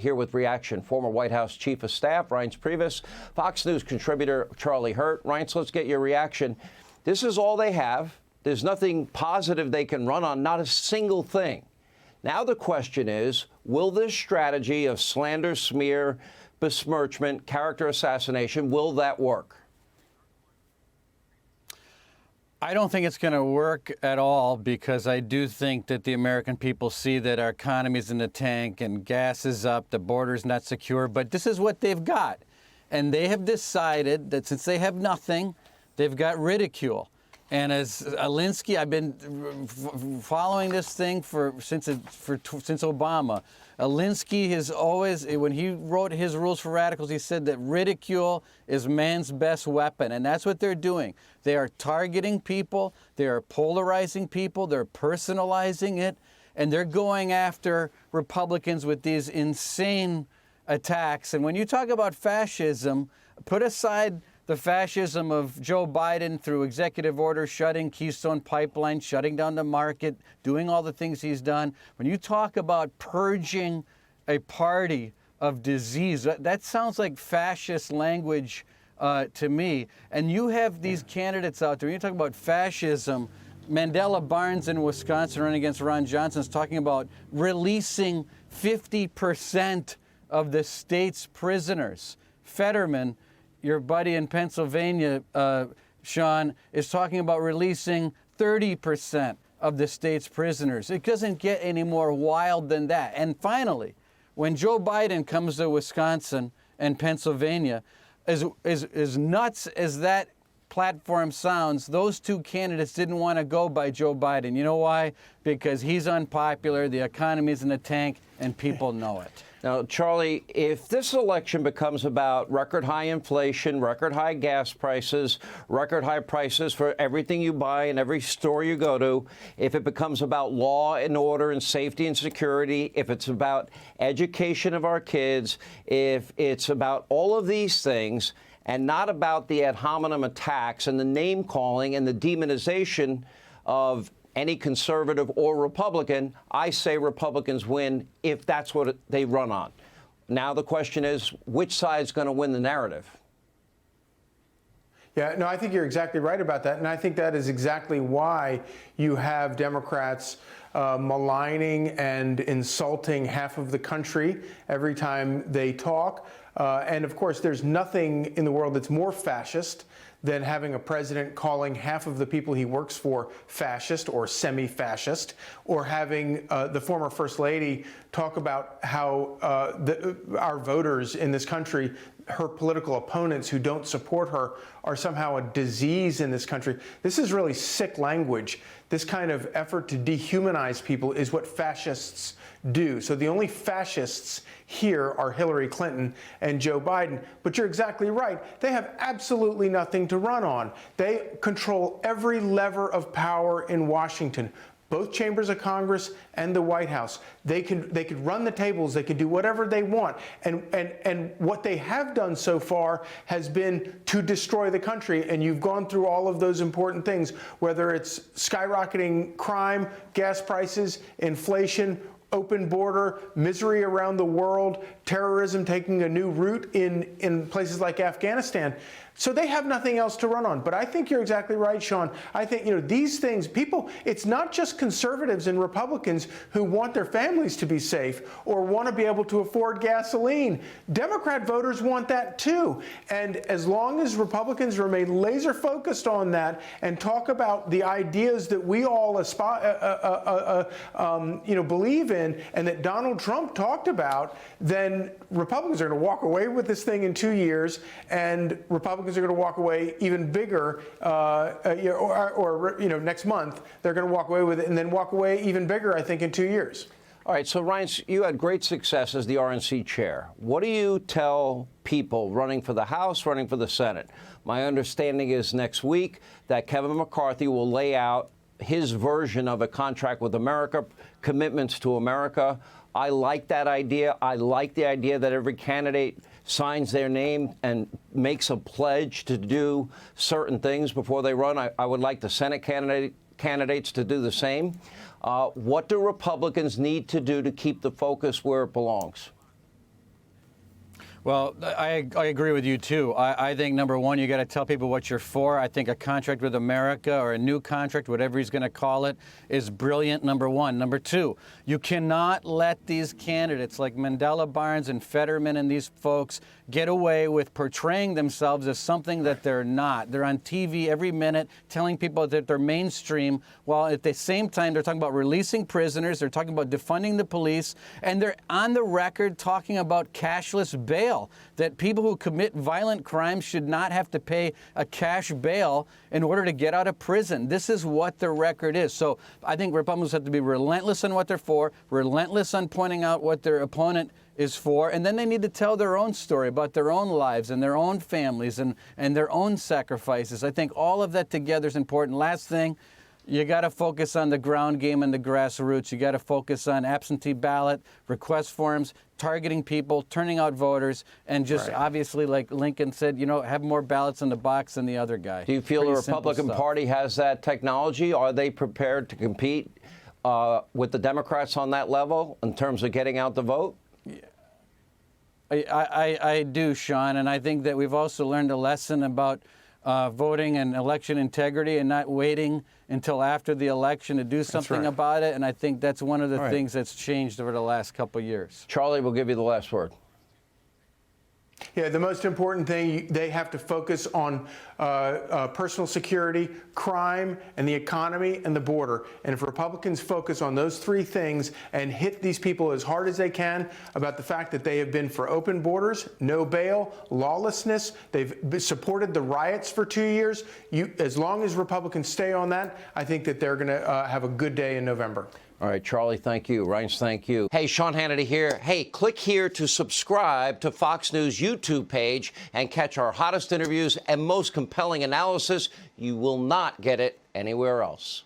Here with reaction, former White House Chief of Staff Reince Priebus, Fox News contributor Charlie Hurt. Reince, let's get your reaction. This is all they have. There's nothing positive they can run on, not a single thing. Now the question is, will this strategy of slander, smear, besmirchment, character assassination, will that work? I don't think it's going to work at all, because I do think that the American people see that our economy's in the tank and gas is up, the border's not secure, but this is what they've got. And they have decided that since they have nothing, they've got ridicule. And as Alinsky, I've been following this thing since Obama. Alinsky has always, when he wrote his rules for radicals, he said that ridicule is man's best weapon, and that's what they're doing. They are targeting people, they are polarizing people, they're personalizing it, and they're going after Republicans with these insane attacks. And when you talk about fascism, put aside the fascism of Joe Biden through executive order, shutting Keystone Pipeline, shutting down the market, doing all the things he's done. When you talk about purging a party of disease, that sounds like fascist language to me. And you have these candidates out there. When you talk about fascism, Mandela Barnes in Wisconsin running against Ron Johnson is talking about releasing 50% of the state's prisoners. Fetterman, your buddy in Pennsylvania, Sean, is talking about releasing 30% of the state's prisoners. It doesn't get any more wild than that. And finally, when Joe Biden comes to Wisconsin and Pennsylvania, as nuts as that platform sounds, those two candidates didn't want to go by Joe Biden. You know why? Because he's unpopular, the economy's in the tank, and people know it. Now, Charlie, if this election becomes about record high inflation, record high gas prices, record high prices for everything you buy in every store you go to, if it becomes about law and order and safety and security, if it's about education of our kids, if it's about all of these things and not about the ad hominem attacks and the name calling and the demonization of any conservative or Republican, I say Republicans win if that's what they run on. Now the question is, which side's going to win the narrative? Yeah, no, I think you're exactly right about that. And I think that is exactly why you have Democrats maligning and insulting half of the country every time they talk. And of course, there's nothing in the world that's more fascist than having a president calling half of the people he works for fascist or semi-fascist, or having the former First Lady talk about how our voters in this country, her political opponents who don't support her, are somehow a disease in this country. This is really sick language. This kind of effort to dehumanize people is what fascists do. So the only fascists here are Hillary Clinton and Joe Biden. But you're exactly right. They have absolutely nothing to run on. They control every lever of power in Washington, both chambers of Congress and the White House. They could run the tables. They could do whatever they want. And what they have done so far has been to destroy the country. And you've gone through all of those important things, whether it's skyrocketing crime, gas prices, inflation, open border, misery around the world, terrorism taking a new route in places like Afghanistan. So they have nothing else to run on. But I think you're exactly right, Sean. I think, these things, people, it's not just conservatives and Republicans who want their families to be safe or want to be able to afford gasoline. Democrat voters want that too. And as long as Republicans remain laser focused on that and talk about the ideas that we all believe in and that Donald Trump talked about, then Republicans are going to walk away with this thing in 2 years, and Republicans are going to walk away even bigger, next month. They're going to walk away with it and then walk away even bigger, I think, in 2 years. All right, so Reince, you had great success as the RNC chair. What do you tell people running for the House, running for the Senate? My understanding is next week that Kevin McCarthy will lay out his version of a contract with America, commitments to America. I like that idea. I like the idea that every candidate signs their name and makes a pledge to do certain things before they run. I would like the Senate candidates to do the same. What do Republicans need to do to keep the focus where it belongs? Well, I agree with you, too. I think, number one, you got to tell people what you're for. I think a contract with America or a new contract, whatever he's going to call it, is brilliant, number one. Number two, you cannot let these candidates like Mandela Barnes and Fetterman and these folks get away with portraying themselves as something that they're not. They're on TV every minute telling people that they're mainstream, while at the same time they're talking about releasing prisoners, they're talking about defunding the police, and they're on the record talking about cashless bail. That people who commit violent crimes should not have to pay a cash bail in order to get out of prison. This is what the record is. So I think Republicans have to be relentless on what they're for, relentless on pointing out what their opponent is for, and then they need to tell their own story about their own lives and their own families and their own sacrifices. I think all of that together is important. Last thing, you got to focus on the ground game and the grassroots. You got to focus on absentee ballot, request forms, targeting people, turning out voters, and just obviously, like Lincoln said, have more ballots in the box than the other guy. Do you feel the Republican Party has that technology? Are they prepared to compete with the Democrats on that level in terms of getting out the vote? I do, Sean, and I think that we've also learned a lesson about voting and election integrity and not waiting until after the election to do something about it. And I think that's one of the things that's changed over the last couple of years. Charlie will give you the last word. Yeah, the most important thing, they have to focus on personal security, crime, and the economy and the border. And if Republicans focus on those three things and hit these people as hard as they can about the fact that they have been for open borders, no bail, lawlessness, they've supported the riots for 2 years, as long as Republicans stay on that, I think that they're going to have a good day in November. All right, Charlie, thank you. Reince, thank you. Hey, Sean Hannity here. Hey, click here to subscribe to Fox News YouTube page and catch our hottest interviews and most compelling analysis. You will not get it anywhere else.